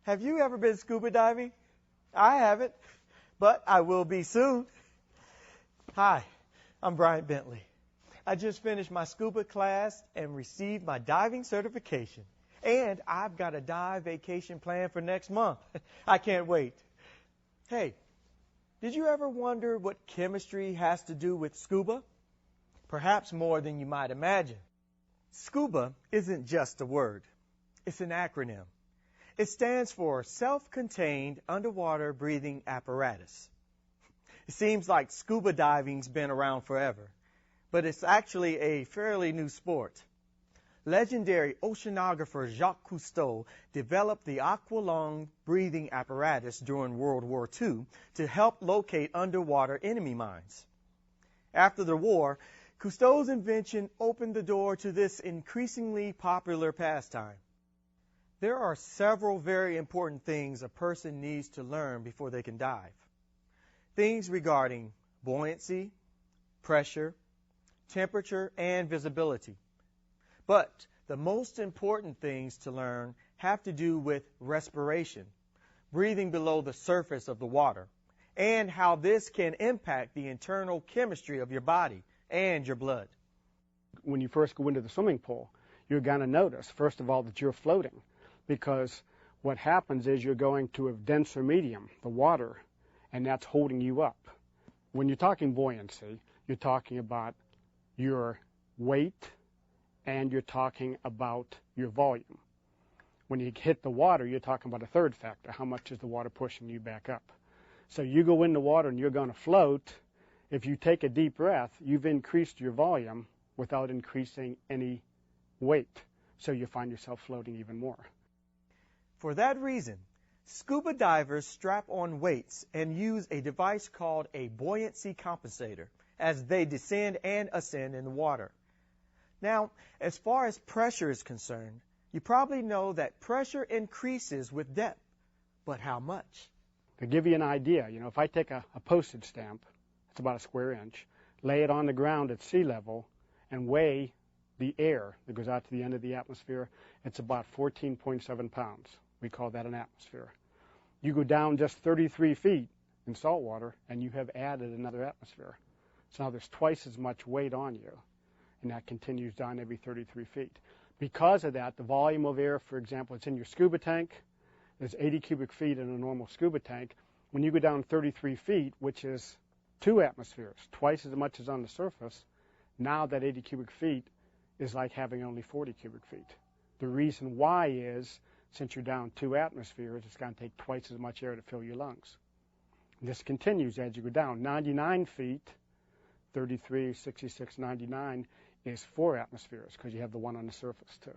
Have you ever been scuba diving? I haven't, but I will be soon. Hi, I'm Bryant Bentley. I just finished my scuba class and received my diving certification. And I've got a dive vacation planned for next month. I can't wait. Hey, did you ever wonder what chemistry has to do with scuba? Perhaps more than you might imagine. Scuba isn't just a word. It's an acronym. It stands for Self-Contained Underwater Breathing Apparatus. It seems like scuba diving's been around forever, but it's actually a fairly new sport. Legendary oceanographer Jacques Cousteau developed the aqualung breathing apparatus during World War II to help locate underwater enemy mines. After the war, Cousteau's invention opened the door to this increasingly popular pastime. There are several very important things a person needs to learn before they can dive. Things regarding buoyancy, pressure, temperature, and visibility. But the most important things to learn have to do with respiration, breathing below the surface of the water, and how this can impact the internal chemistry of your body and your blood. When you first go into the swimming pool, you're going to notice, first of all, that you're floating, because what happens is you're going to a denser medium, the water, and that's holding you up. When you're talking buoyancy, you're talking about your weight and you're talking about your volume. When you hit the water, you're talking about a third factor. How much is the water pushing you back up? So you go in the water and you're going to float. If you take a deep breath, you've increased your volume without increasing any weight. So you find yourself floating even more. For that reason, scuba divers strap on weights and use a device called a buoyancy compensator as they descend and ascend in the water. Now, as far as pressure is concerned, you probably know that pressure increases with depth. But how much? To give you an idea, if I take a postage stamp, it's about a square inch, lay it on the ground at sea level, and weigh the air that goes out to the end of the atmosphere, it's about 14.7 pounds. We call that an atmosphere. You go down just 33 feet in salt water, and you have added another atmosphere. So now there's twice as much weight on you, and that continues down every 33 feet. Because of that, the volume of air, for example, it's in your scuba tank. There's 80 cubic feet in a normal scuba tank. When you go down 33 feet, which is 2 atmospheres, twice as much as on the surface, now that 80 cubic feet is like having only 40 cubic feet. The reason why is, since you're down 2 atmospheres, it's going to take twice as much air to fill your lungs. This continues as you go down. 99 feet, 33, 66, 99 is 4 atmospheres because you have the one on the surface too.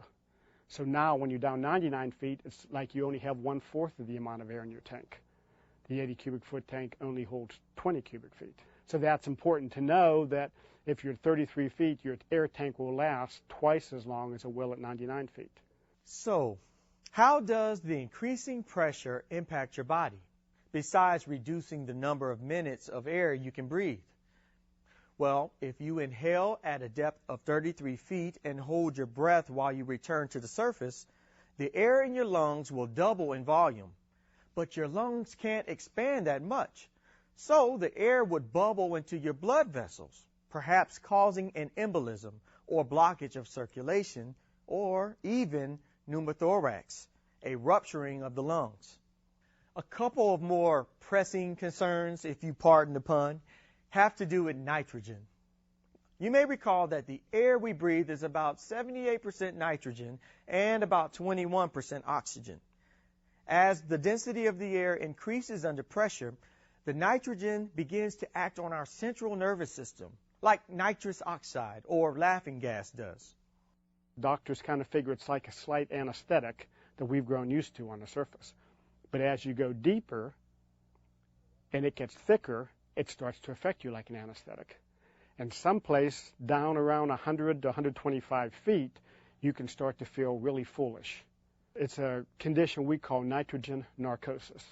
So now when you're down 99 feet, it's like you only have 1/4 of the amount of air in your tank. The 80 cubic foot tank only holds 20 cubic feet. So that's important to know that if you're at 33 feet, your air tank will last twice as long as it will at 99 feet. So, how does the increasing pressure impact your body, besides reducing the number of minutes of air you can breathe? Well, if you inhale at a depth of 33 feet and hold your breath while you return to the surface, the air in your lungs will double in volume. But your lungs can't expand that much, so the air would bubble into your blood vessels, perhaps causing an embolism or blockage of circulation, or even pneumothorax, a rupturing of the lungs. A couple of more pressing concerns, if you pardon the pun, have to do with nitrogen. You may recall that the air we breathe is about 78% nitrogen and about 21% oxygen. As the density of the air increases under pressure, the nitrogen begins to act on our central nervous system, like nitrous oxide or laughing gas does. Doctors kind of figure it's like a slight anesthetic that we've grown used to on the surface. But as you go deeper and it gets thicker, it starts to affect you like an anesthetic. And someplace down around 100 to 125 feet, you can start to feel really foolish. It's a condition we call nitrogen narcosis.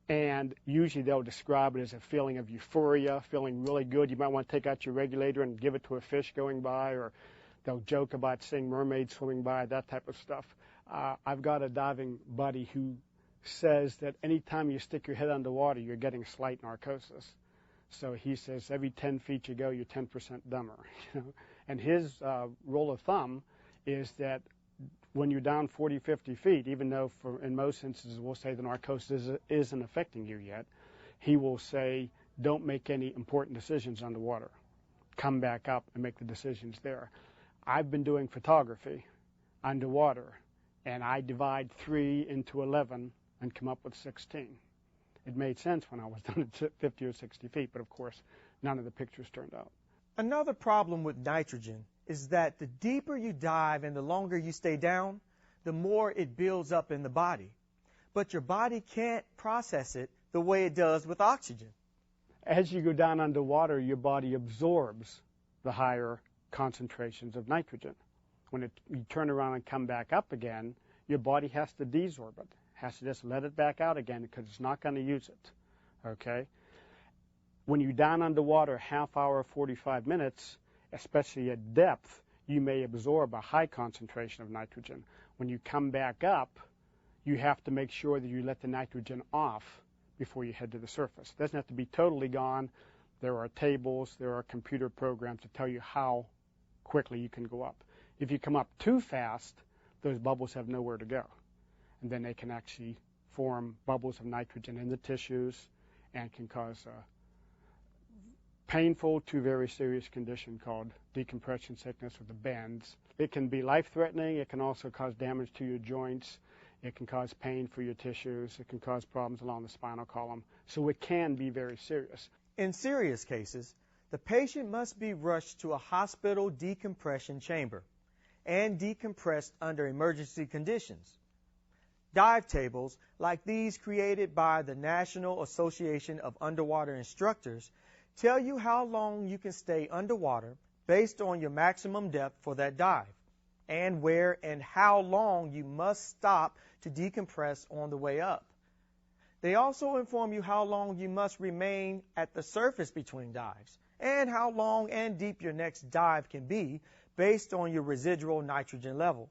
And usually they'll describe it as a feeling of euphoria, feeling really good. You might want to take out your regulator and give it to a fish going by, or they'll joke about seeing mermaids swimming by, that type of stuff. I've got a diving buddy who says that anytime you stick your head underwater, you're getting slight narcosis. So he says every 10 feet you go, you're 10% dumber. You know? And his rule of thumb is that when you're down 40, 50 feet, even though in most instances we'll say the narcosis isn't affecting you yet, he will say, don't make any important decisions underwater. Come back up and make the decisions there. I've been doing photography underwater, and I divide 3 into 11 and come up with 16. It made sense when I was down at 50 or 60 feet, but of course, none of the pictures turned out. Another problem with nitrogen is that the deeper you dive and the longer you stay down, the more it builds up in the body. But your body can't process it the way it does with oxygen. As you go down underwater, your body absorbs the higher concentrations of nitrogen. When you turn around and come back up again, your body has to desorb it, has to just let it back out again because it's not going to use it, okay? When you're down underwater, half hour, 45 minutes, especially at depth, you may absorb a high concentration of nitrogen. When you come back up, you have to make sure that you let the nitrogen off before you head to the surface. It doesn't have to be totally gone. There are tables, there are computer programs to tell you how quickly you can go up. If you come up too fast, those bubbles have nowhere to go. And then they can actually form bubbles of nitrogen in the tissues and can cause a painful to very serious condition called decompression sickness with the bends. It can be life-threatening. It can also cause damage to your joints. It can cause pain for your tissues. It can cause problems along the spinal column. So it can be very serious. In serious cases, the patient must be rushed to a hospital decompression chamber and decompressed under emergency conditions. Dive tables like these created by the National Association of Underwater Instructors tell you how long you can stay underwater based on your maximum depth for that dive, and where and how long you must stop to decompress on the way up. They also inform you how long you must remain at the surface between dives, and how long and deep your next dive can be based on your residual nitrogen level.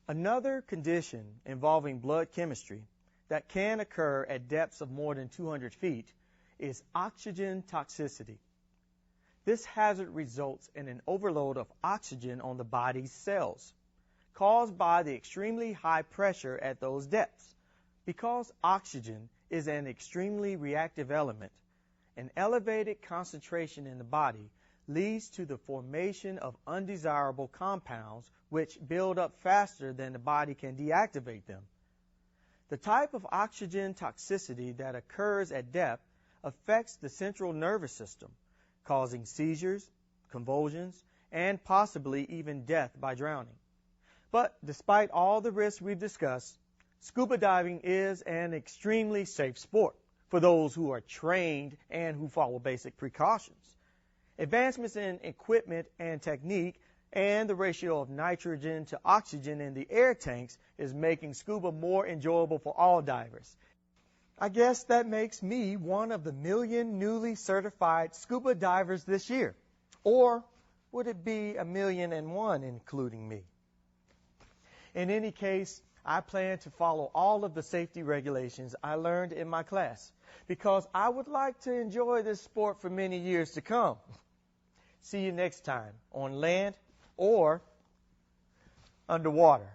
Another condition involving blood chemistry that can occur at depths of more than 200 feet is oxygen toxicity. This hazard results in an overload of oxygen on the body's cells, caused by the extremely high pressure at those depths. Because oxygen is an extremely reactive element, an elevated concentration in the body leads to the formation of undesirable compounds which build up faster than the body can deactivate them. The type of oxygen toxicity that occurs at depth affects the central nervous system, causing seizures, convulsions, and possibly even death by drowning. But despite all the risks we've discussed, scuba diving is an extremely safe sport for those who are trained and who follow basic precautions. Advancements in equipment and technique and the ratio of nitrogen to oxygen in the air tanks is making scuba more enjoyable for all divers. I guess that makes me one of the 1 million newly certified scuba divers this year. Or would it be 1,000,001 including me? In any case, I plan to follow all of the safety regulations I learned in my class because I would like to enjoy this sport for many years to come. See you next time on land or underwater.